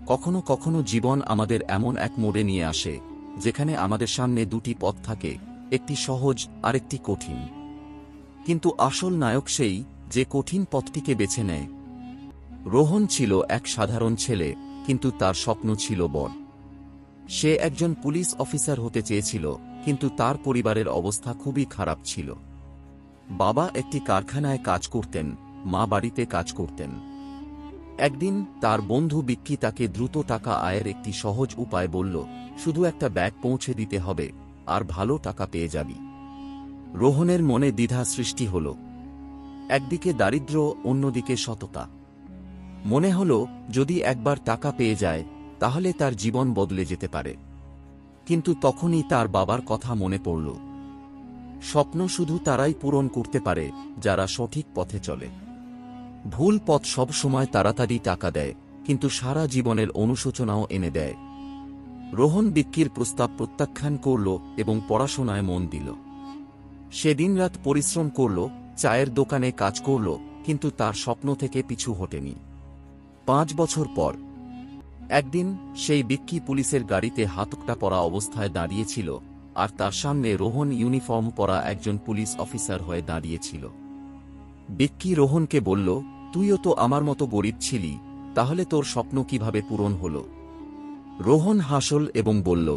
কখনো কখনো জীবন আমাদের এমন এক মোড়ে নিয়ে আসে যেখানে আমাদের সামনে দুটি পথ থাকে, একটি সহজ আর একটি কঠিন। কিন্তু আসল নায়ক সেই যে কঠিন পথটিকে বেছে নেয়। রোহন ছিল এক সাধারণ ছেলে, কিন্তু তার স্বপ্ন ছিল বড়। সে একজন পুলিশ অফিসার হতে চেয়েছিল, কিন্তু তার পরিবারের অবস্থা খুবই খারাপ ছিল। বাবা একটি কারখানায় কাজ করতেন, মা বাড়িতে কাজ করতেন। একদিন তার বন্ধু বিক্কি তাকে দ্রুত টাকা আয়ের একটি সহজ উপায় বলল, শুধু একটা ব্যাগ পৌঁছে দিতে হবে, আর ভালো টাকা পেয়ে যাবি। রোহনের মনে দ্বিধা সৃষ্টি হল। একদিকে দারিদ্র্য, অন্যদিকে সততা। মনে হল যদি একবার টাকা পেয়ে যায় তাহলে তার জীবন বদলে যেতে পারে। কিন্তু তখনই তার বাবার কথা মনে পড়ল। স্বপ্ন শুধু তারাই পূরণ করতে পারে যারা সঠিক পথে চলে। ভুল পথ সব সময় তাড়াতাড়ি টাকা দেয়, কিন্তু সারা জীবনের অনুশোচনাও এনে দেয়। রোহন বিক্কির প্রস্তাব প্রত্যাখ্যান করল এবং পড়াশোনায় মন দিল। সে দিনরাত পরিশ্রম করল, চায়ের দোকানে কাজ করল, কিন্তু তার স্বপ্ন থেকে পিছু হটেনি। 5 বছর পর একদিন সেই বিক্কি পুলিশের গাড়িতে হাতকটা পরা অবস্থায় দাঁড়িয়েছিল, আর তার সামনে রোহন ইউনিফর্ম পরা একজন পুলিশ অফিসার হয়ে দাঁড়িয়েছিল। বিক্কি রোহনকে বলল, তুইও তো আমার মতো গরিব ছিলি, তাহলে তোর স্বপ্ন কিভাবে পূরণ হল? রোহন হাসল এবং বলল,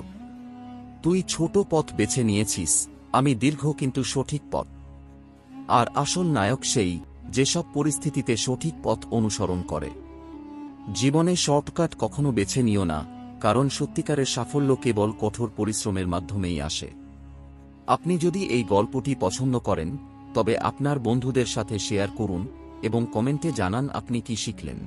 তুই ছোট পথ বেছে নিয়েছিস, আমি দীর্ঘ কিন্তু সঠিক পথ। আর আসল নায়ক সেই যেসব পরিস্থিতিতে সঠিক পথ অনুসরণ করে। জীবনে শর্টকাট কখনো বেছে নিও না, কারণ সত্যিকারের সাফল্য কেবল কঠোর পরিশ্রমের মাধ্যমেই আসে। আপনি যদি এই গল্পটি পছন্দ করেন তবে আপনার বন্ধুদের সাথে শেয়ার করুন এবং কমেন্টে জানান আপনি কি শিখলেন।